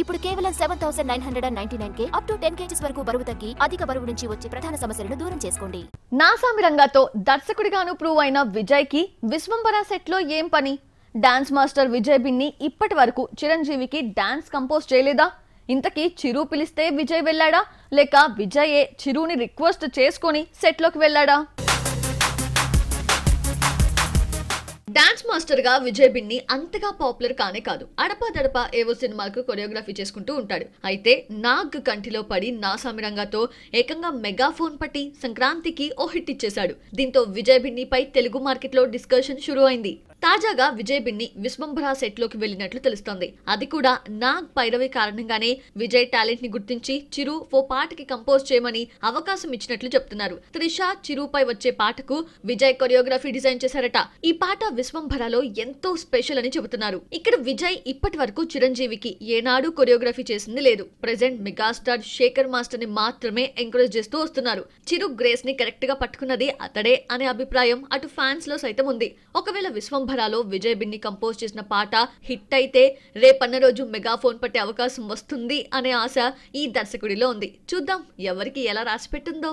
ఇప్పుడు కేవలం 7,999 up to 10 kgs వరకు బరువు తగ్గి అధిక బరువు నుంచి వచ్చే ప్రధాన సమస్యలను దూరం చేసుకోండి. నాసామి రంగాతో దర్శకుడిగాను ప్రూవ్ అయిన విజయ్ కి విశ్వంబర సెట్ లో ఏం పని? డాన్స్ మాస్టర్ విజయ్ బిన్ని ఇప్పటి వరకు చిరంజీవికి డాన్స్ కంపోజ్ చేయలేదా? ఇంతకీ చిరు పిలిస్తే విజయ్ వెళ్ళాడా, లేక విజయే చిరుని రిక్వెస్ట్ చేసుకొని సెట్ లోకి వెళ్ళాడా? డాన్స్ మాస్టర్ గా విజయ్ బిన్ని అంతగా పాపులర్ కానే కాదు. అడపాదడపా ఏవో సినిమాలకు కొరియోగ్రఫీ చేసుకుంటూ ఉంటాడు. అయితే నాగ్ కంటిలో పడి నాసామి రంగాతో ఏకంగా మెగాఫోన్ పట్టి సంక్రాంతికి ఓ హిట్ ఇచ్చేశాడు. దీంతో విజయ్ బిన్నిపై తెలుగు మార్కెట్ లో డిస్కషన్ షురూ అయింది. తాజాగా విజయ్ బిన్ని విశ్వంభర సెట్ లోకి వెళ్లినట్లు తెలుస్తోంది. అది కూడా నాగ్ పైరవి కారణంగానే విజయ్ టాలెంట్ ని గుర్తించి చిరు ఓ పాటకి కంపోజ్ చేయమని అవకాశం ఇచ్చినట్లు చెప్తున్నారు. త్రిష చిరుపై వచ్చే పాటకు విజయ్ కొరియోగ్రఫీ డిజైన్ చేశారట. ఈ పాట విశ్వంభరలో ఎంతో స్పెషల్ అని చెబుతున్నారు. ఇక్కడ విజయ్ ఇప్పటి వరకు చిరంజీవికి ఏనాడు కొరియోగ్రఫీ చేసింది లేదు. ప్రెజెంట్ మెగాస్టార్ శేఖర్ మాస్టర్ ని మాత్రమే ఎంకరేజ్ చేస్తూ వస్తున్నారు. చిరు గ్రేస్ ని కరెక్ట్ గా పట్టుకున్నది అతడే అనే అభిప్రాయం అటు ఫ్యాన్స్ లో సైతం ఉంది. ఒకవేళ విశ్వంభరలో విజయ్ బిన్ని కంపోజ్ చేసిన పాట హిట్ అయితే రేపన్న రోజు మెగాఫోన్ పట్టే అవకాశం వస్తుంది అనే ఆశ ఈ దర్శకుడిలో ఉంది. చూద్దాం ఎవరికి ఎలా రాసి పెట్టిందో.